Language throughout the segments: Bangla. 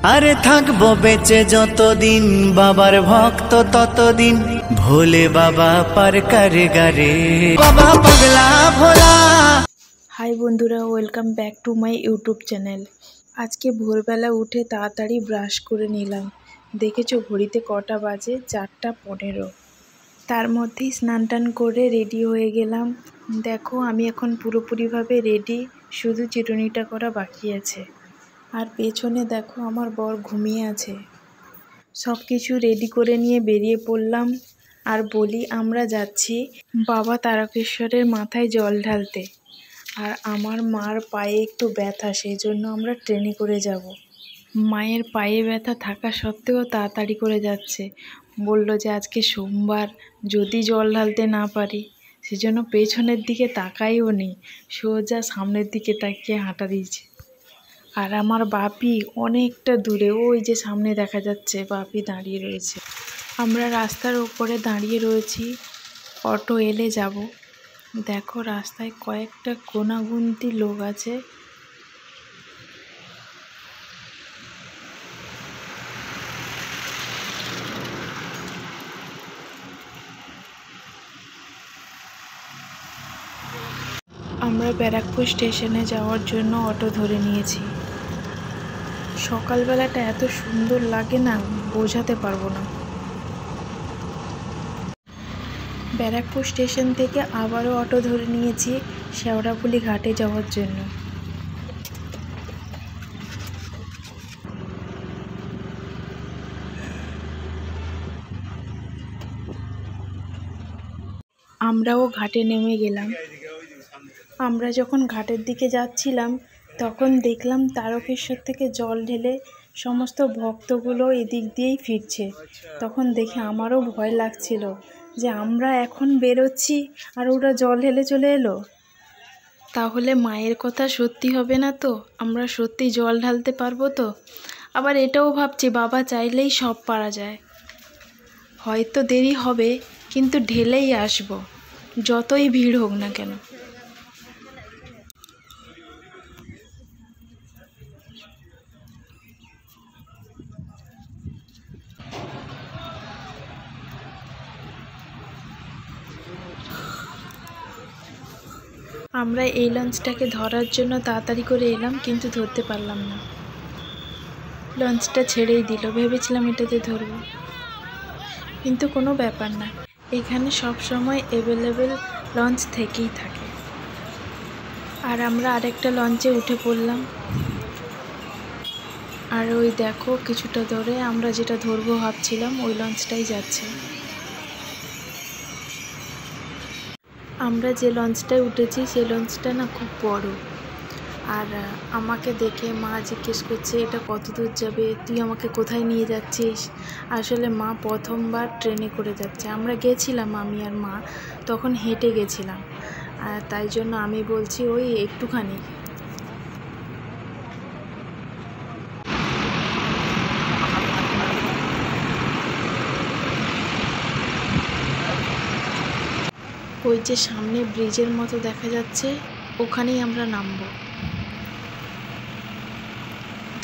আরে থাকবো বেঁচে যতদিন, বাবার ভক্ত ততদিন, ভোলে বাবা পার করে গারে, বাবা পাগলা ভোলা। হাই বন্ধুরা, welcome back to my YouTube channel. আজকে ভোরবেলা উঠে তাড়াতাড়ি ব্রাশ করে নিলাম। দেখেছো ঘড়িতে কটা বাজে? 4:15। তার মধ্যেই স্নান টান করে রেডি হয়ে গেলাম। দেখো আমি এখন পুরোপুরিভাবে রেডি, শুধু চিরুনিটা করা বাকি আছে। আর পেছনে দেখো আমার বর ঘুমিয়ে আছে। সব কিছু রেডি করে নিয়ে বেরিয়ে পড়লাম। আর বলি, আমরা যাচ্ছি বাবা তারকেশ্বরের মাথায় জল ঢালতে। আর আমার মার পায়ে একটু ব্যথা, সেই জন্য আমরা ট্রেনে করে যাব। মায়ের পায়ে ব্যথা থাকা সত্ত্বেও তাড়াতাড়ি করে যাচ্ছে। বলল যে আজকে সোমবার, যদি জল ঢালতে না পারি। সেজন্য পেছনের দিকে তাকাইও নি, সোজা সামনের দিকে তাকিয়ে হাঁটা দিয়েছে। আর আমার বাপি অনেকটা দূরে, ওই যে সামনে দেখা যাচ্ছে বাপি দাঁড়িয়ে রয়েছে। আমরা রাস্তার উপরে দাঁড়িয়ে রয়েছি, অটো এলে যাব। দেখো রাস্তায় কয়েকটা গোনাগুনতি লোক আছে। আমরা ব্যারাকপুর স্টেশনে যাওয়ার জন্য অটো ধরে নিয়েছি। সকালবেলাটা এত সুন্দর লাগে না, বোঝাতে পারবো না। ব্যারাকপুর স্টেশন থেকে আবারও অটো ধরে নিয়েছি শেওড়াফুলি ঘাটে যাওয়ার জন্য। আমরাও ঘাটে নেমে গেলাম। আমরা যখন ঘাটের দিকে যাচ্ছিলাম তখন দেখলাম তারকেশ্বর থেকে জল ঢেলে সমস্ত ভক্তগুলো এদিক দিয়েই ফিরছে। তখন দেখে আমারও ভয় লাগছিল যে আমরা এখন বেরোচ্ছি আর ওরা জল ঢেলে চলে এলো, তাহলে মায়ের কথা সত্যি হবে না তো? আমরা সত্যি জল ঢালতে পারবো তো? আবার এটাও ভাবছি, বাবা চাইলেই সব পারা যায়। হয়তো দেরি হবে, কিন্তু ঢেলেই আসবো, যতই ভিড় হোক না কেন। আমরা এই লঞ্চটাকে ধরার জন্য তাড়াতাড়ি করে এলাম, কিন্তু ধরতে পারলাম না। লঞ্চটা ছেড়েই দিল, ভেবেছিলাম এটাতে ধরব, কিন্তু কোনো ব্যাপার না। এখানে সব সময় অ্যাভেলেবেল লঞ্চ থেকেই থাকে। আর আমরা আরেকটা লঞ্চে উঠে পড়লাম। আর ওই দেখো কিছুটা ধরে আমরা যেটা ধরবো ভাবছিলাম, ওই লঞ্চটাই যাচ্ছে। আমরা যে লঞ্চটায় উঠেছি সেই লঞ্চটা না খুব বড়। আর আমাকে দেখে মা জিজ্ঞেস করছে, এটা কত দূর যাবে, তুই আমাকে কোথায় নিয়ে যাচ্ছিস? আসলে মা প্রথমবার ট্রেনে করে যাচ্ছে। আমরা গেছিলাম আমি আর মা, তখন হেঁটে গেছিলাম। আর তাই জন্য আমি বলছি ওই একটুখানি। ওই যে সামনে ব্রিজের মতো দেখা যাচ্ছে, ওখানেই আমরা নামবো।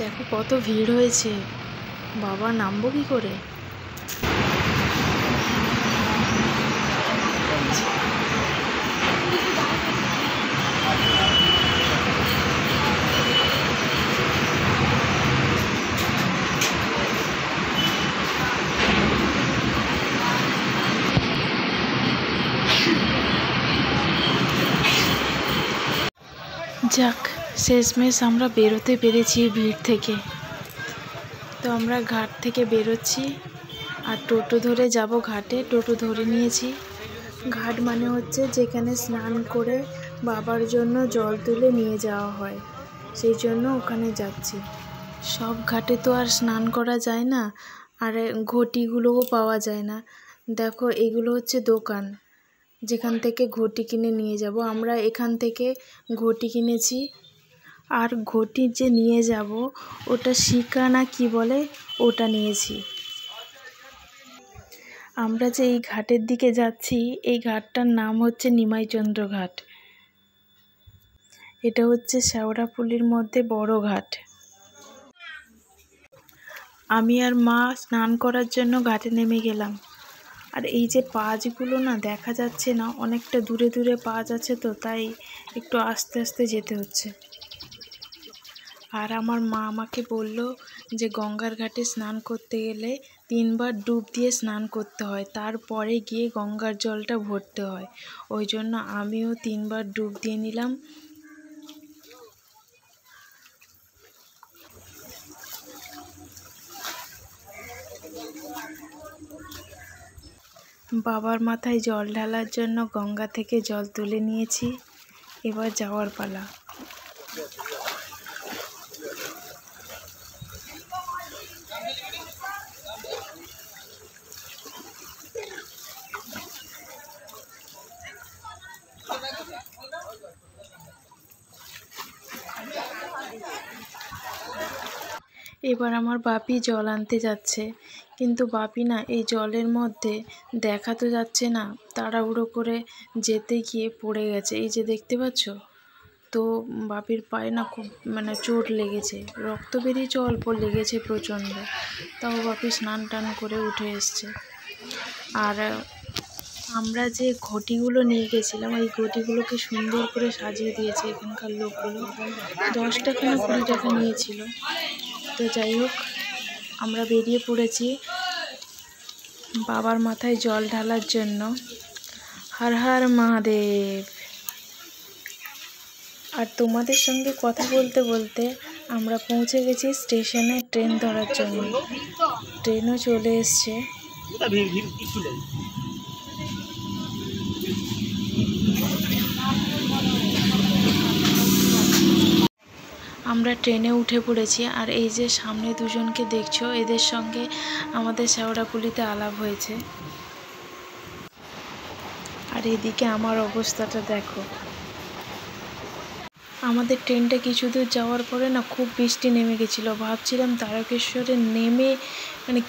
দেখো কত ভিড় হয়েছে, বাবা নামবো কি করে? যাক, শেষমেশ আমরা বেরোতে পেরেছি ভিড় থেকে। তো আমরা ঘাট থেকে বেরোচ্ছি আর টোটো ধরে যাব ঘাটে। টোটো ধরে নিয়েছি। ঘাট মানে হচ্ছে যেখানে স্নান করে বাবার জন্য জল তুলে নিয়ে যাওয়া হয়, সেই জন্য ওখানে যাচ্ছি। সব ঘাটে তো আর স্নান করা যায় না, আর ঘটিগুলোও পাওয়া যায় না। দেখো এগুলো হচ্ছে দোকান, যেখান থেকে ঘটি কিনে নিয়ে যাব। আমরা এখান থেকে ঘটি কিনেছি। আর ঘটি যে নিয়ে যাব, ওটা শিকা না কি বলে, ওটা নিয়েছি। আমরা যে এই ঘাটের দিকে যাচ্ছি, এই ঘাটটার নাম হচ্ছে নিমাইচন্দ্র ঘাট। এটা হচ্ছে শেওড়াফুলির মধ্যে বড় ঘাট। আমি আর মা স্নান করার জন্য ঘাটে নেমে গেলাম। আর এই যে পাঁচগুলো না দেখা যাচ্ছে না, অনেকটা দূরে দূরে পাঁচ আছে, তো তাই একটু আস্তে আস্তে যেতে হচ্ছে। আর আমার মা আমাকে বলল যে গঙ্গার ঘাটে স্নান করতে গেলে 3বার ডুব দিয়ে স্নান করতে হয়, তারপরে গিয়ে গঙ্গার জলটা ভরতে হয়। ওই জন্য আমিও 3বার ডুব দিয়ে নিলাম। বাবার মাথায় জল ঢালার জন্য গঙ্গা থেকে জল তুলে নিয়েছি, এবার যাওয়ার পালা। এবার আমার বাপি জল আনতে যাচ্ছে, কিন্তু বাপি না এই জলের মধ্যে দেখা তো যাচ্ছে না, তাড়াহুড়ো করে যেতে গিয়ে পড়ে গেছে, এই যে দেখতে পাচ্ছ। তো বাপির পায়ে না খুব চোট লেগেছে, রক্ত বেরিয়েছে, অল্প লেগেছে প্রচণ্ড। তাও বাপি স্নান টান করে উঠে এসছে। আর আমরা যে ঘটিগুলো নিয়ে গেছিলাম, এই ঘটিগুলোকে সুন্দর করে সাজিয়ে দিয়েছে এখানকার লোকগুলো। 10 টাকা না 20 টাকা নিয়েছিল। তো যাই হোক, আমরা বেরিয়ে পড়েছি বাবার মাথায় জল ঢালার জন্য। হর হর মহাদেব। আর তোমাদের সঙ্গে কথা বলতে বলতে আমরা পৌঁছে গেছি স্টেশনে ট্রেন ধরার জন্য। ট্রেনও চলে এসছে। আমরা ট্রেনে উঠে পড়েছি। আর এই যে সামনে দুজনকে দেখছো, এদের সঙ্গে আমাদের শেওড়াফুলিতে আলাপ হয়েছে। আর এদিকে আমার অবস্থাটা দেখো। আমাদের ট্রেনটা কিছু দূর যাওয়ার পরে না খুব বৃষ্টি নেমে গেছিলো। ভাবছিলাম তারকেশ্বরে নেমে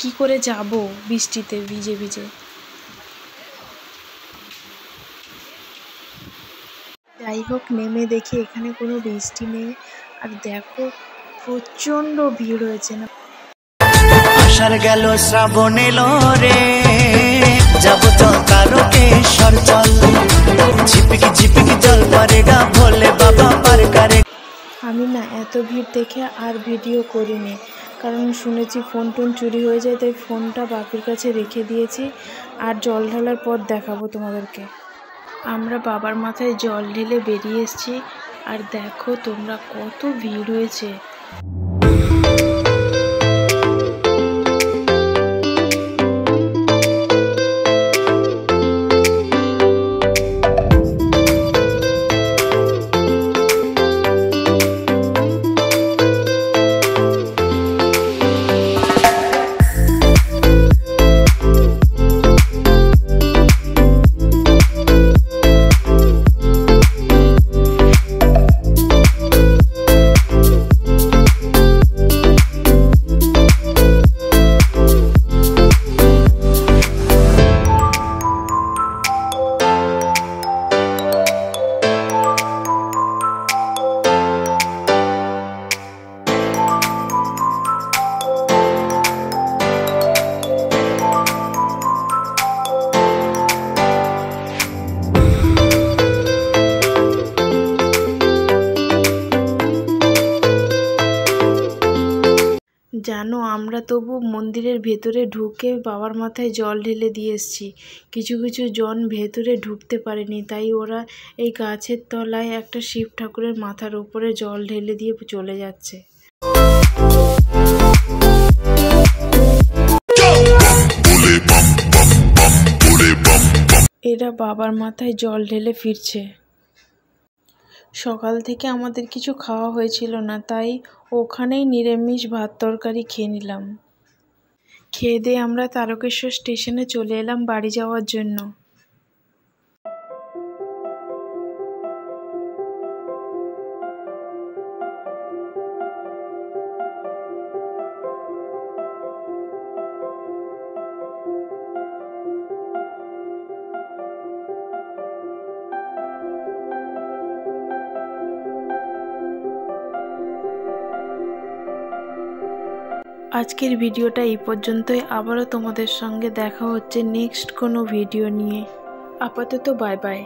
কি করে যাব বৃষ্টিতে ভিজে ভিজে। যাই হোক, নেমে দেখি এখানে কোনো বৃষ্টি নেই। আর দেখো প্রচণ্ড ভিড় হয়েছে না। আষাঢ় গেল শ্রাবণ এলো রে, যাব তো তারকেশ্বর চল, ঝিপিকি ঝিপিকি জল পরে গা ভোলে বাবা পার করে। আমি না এত ভিড় দেখে আর ভিডিও করিনি, কারণ শুনেছি ফোন টোন চুরি হয়ে যায়, তাই ফোনটা বাপির কাছে রেখে দিয়েছি। আর জল ঢালার পর দেখাবো তোমাদেরকে। আমরা বাবার মাথায় জল ঢেলে বেরিয়ে এসেছি। আর দেখো তোমরা কত ভিড় হয়েছে। জানো, আমরা তবু মন্দিরের ভেতরে ঢুকে বাবার মাথায় জল ঢেলে দিয়ে এসেছি। কিছু কিছু জন ভেতরে ঢুকতে পারেনি, তাই ওরা এই গাছের তলায় একটা শিব ঠাকুরের মাথার উপরে জল ঢেলে দিয়ে চলে যাচ্ছে। এরা বাবার মাথায় জল ঢেলে ফিরছে। সকাল থেকে আমাদের কিছু খাওয়া হয়েছিল না, তাই ওখানেই নিরামিষ ভাত তরকারি খেয়ে নিলাম। খেয়ে দিয়ে আমরা তারকেশ্বর স্টেশনে চলে এলাম বাড়ি যাওয়ার জন্য। আজকের ভিডিওটা এই পর্যন্তই। আবারও তোমাদের সঙ্গে দেখা হচ্ছে নেক্সট কোনো ভিডিও নিয়ে। আপাতত বাই বাই।